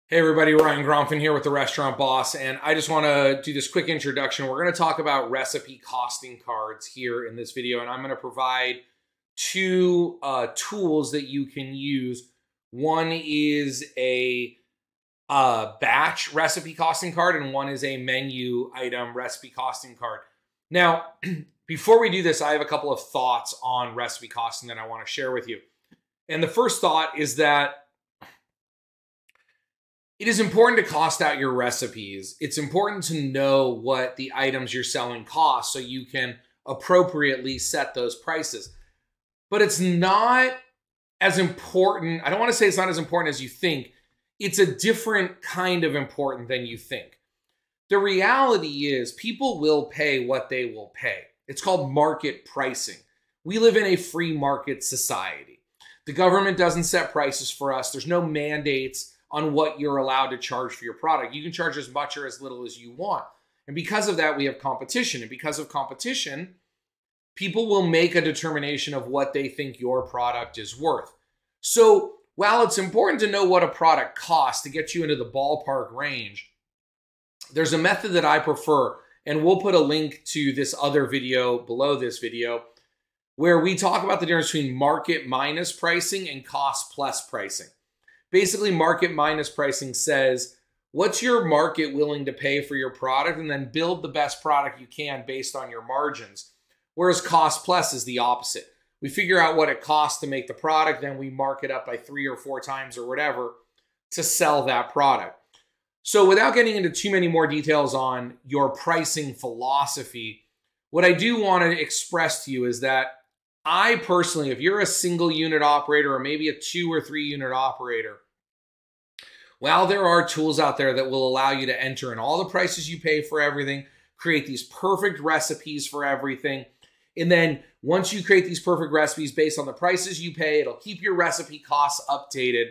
Hey everybody, Ryan Gromfin here with The Restaurant Boss, and I just want to do this quick introduction. We're going to talk about recipe costing cards here in this video, and I'm going to provide two tools that you can use. One is a batch recipe costing card, and one is a menu item recipe costing card. Now, before we do this, I have a couple of thoughts on recipe costing that I want to share with you. And the first thought is that it is important to cost out your recipes. It's important to know what the items you're selling cost so you can appropriately set those prices. But it's not as important. I don't want to say it's not as important as you think. It's a different kind of important than you think. The reality is people will pay what they will pay. It's called market pricing. We live in a free market society. The government doesn't set prices for us. There's no mandates on what you're allowed to charge for your product. You can charge as much or as little as you want. And because of that, we have competition. And because of competition, people will make a determination of what they think your product is worth. So while it's important to know what a product costs to get you into the ballpark range, there's a method that I prefer, and we'll put a link to this other video below this video, where we talk about the difference between market minus pricing and cost plus pricing. Basically, market minus pricing says, what's your market willing to pay for your product, and then build the best product you can based on your margins. Whereas cost plus is the opposite. We figure out what it costs to make the product, then we mark it up by 3 or 4 times or whatever to sell that product. So without getting into too many more details on your pricing philosophy, what I do want to express to you is that I personally, if you're a single unit operator or maybe a 2 or 3 unit operator, while there are tools out there that will allow you to enter in all the prices you pay for everything, create these perfect recipes for everything, and then once you create these perfect recipes based on the prices you pay, it'll keep your recipe costs updated.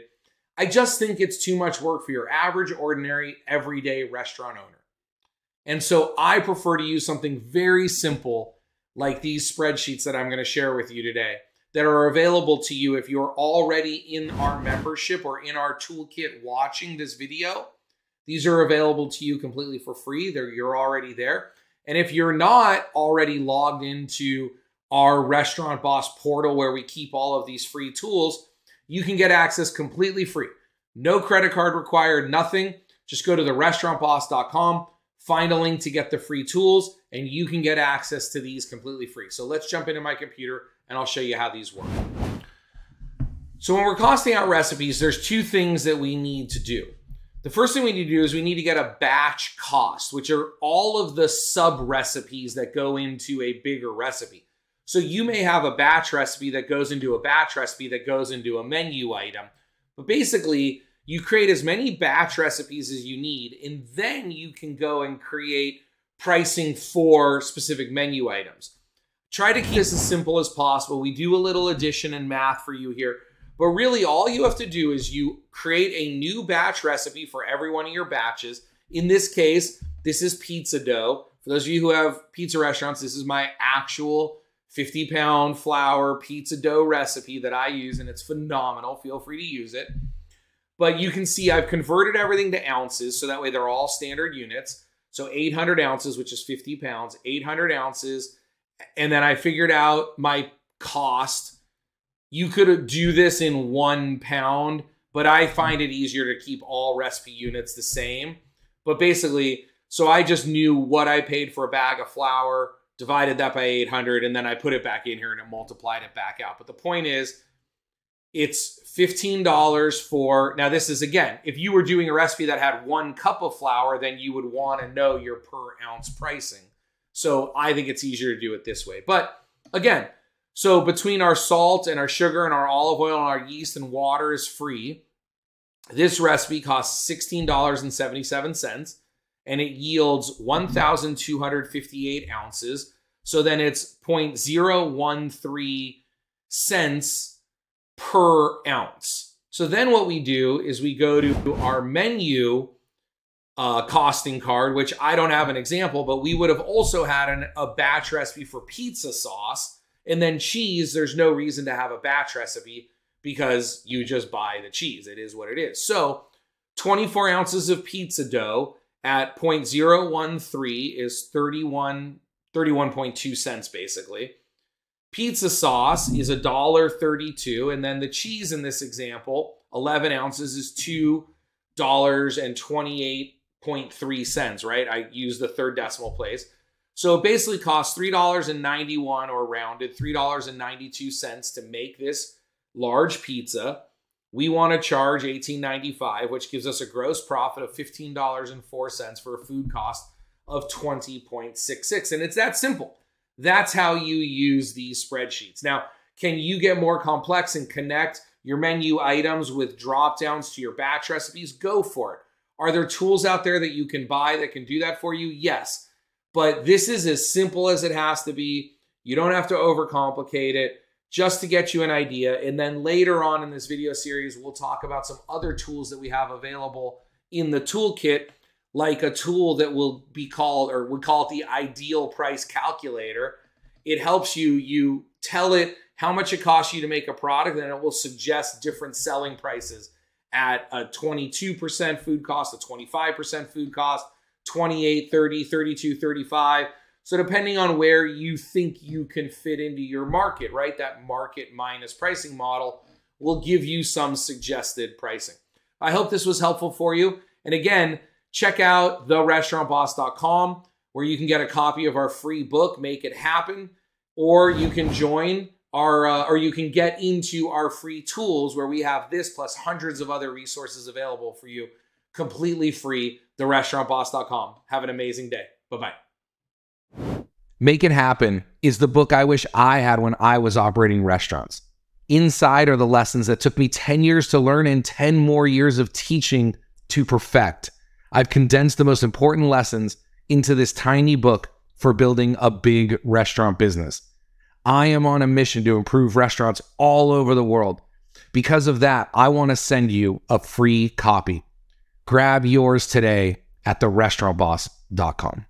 I just think it's too much work for your average, ordinary, everyday restaurant owner. And so I prefer to use something very simple like these spreadsheets that I'm going to share with you today that are available to you if you're already in our membership or in our toolkit watching this video. These are available to you completely for free. You're already there. And if you're not already logged into our Restaurant Boss portal where we keep all of these free tools, you can get access completely free. No credit card required, nothing. Just go to therestaurantboss.com, find a link to get the free tools, and you can get access to these completely free. So let's jump into my computer and I'll show you how these work. So when we're costing out recipes, there's 2 things that we need to do. The first thing we need to do is we need to get a batch cost, which are all of the sub recipes that go into a bigger recipe. So you may have a batch recipe that goes into a batch recipe that goes into a menu item. But basically, you create as many batch recipes as you need, and then you can go and create pricing for specific menu items. Try to keep this as simple as possible. We do a little addition and math for you here, but really all you have to do is you create a new batch recipe for every one of your batches. In this case, this is pizza dough. For those of you who have pizza restaurants, this is my actual 50-pound flour pizza dough recipe that I use, and it's phenomenal. Feel free to use it. But you can see I've converted everything to ounces, so that way they're all standard units. So 800 ounces, which is 50 pounds, 800 ounces. And then I figured out my cost. You could do this in 1 pound, but I find it easier to keep all recipe units the same. But basically, so I just knew what I paid for a bag of flour, divided that by 800, and then I put it back in here and it multiplied it back out. But the point is, it's $15 for, now this is, again, if you were doing a recipe that had 1 cup of flour, then you would want to know your per ounce pricing. So I think it's easier to do it this way. But again, so between our salt and our sugar and our olive oil and our yeast and water is free. This recipe costs $16.77 and it yields 1,258 ounces. So then it's 0.013 cents per ounce. So then what we do is we go to our menu costing card, which I don't have an example, but we would have also had a batch recipe for pizza sauce. And then cheese, there's no reason to have a batch recipe because you just buy the cheese. It is what it is. So 24 ounces of pizza dough at 0.013 is 31.2 cents basically. Pizza sauce is $1.32, and then the cheese in this example, 11 ounces, is $2.28.3, right? I use the third decimal place. So it basically costs $3.91, or rounded $3.92 to make this large pizza. We want to charge $18.95, which gives us a gross profit of $15.04 for a food cost of $20.66. And it's that simple. That's how you use these spreadsheets. Now, can you get more complex and connect your menu items with drop downs to your batch recipes? Go for it. Are there tools out there that you can buy that can do that for you? Yes. But this is as simple as it has to be. You don't have to overcomplicate it, just to get you an idea. And then later on in this video series, we'll talk about some other tools that we have available in the toolkit, like a tool that will be called, or we call it the ideal price calculator. It helps you tell it how much it costs you to make a product, and it will suggest different selling prices at a 22% food cost, a 25% food cost, 28, 30, 32, 35. So depending on where you think you can fit into your market, right? That market minus pricing model will give you some suggested pricing. I hope this was helpful for you. And again, check out therestaurantboss.com, where you can get a copy of our free book, Make It Happen, or you can join our, or you can get into our free tools, where we have this plus hundreds of other resources available for you, completely free. Therestaurantboss.com. Have an amazing day. Bye-bye. Make It Happen is the book I wish I had when I was operating restaurants. Inside are the lessons that took me 10 years to learn and 10 more years of teaching to perfect. I've condensed the most important lessons into this tiny book for building a big restaurant business. I am on a mission to improve restaurants all over the world. Because of that, I want to send you a free copy. Grab yours today at therestaurantboss.com.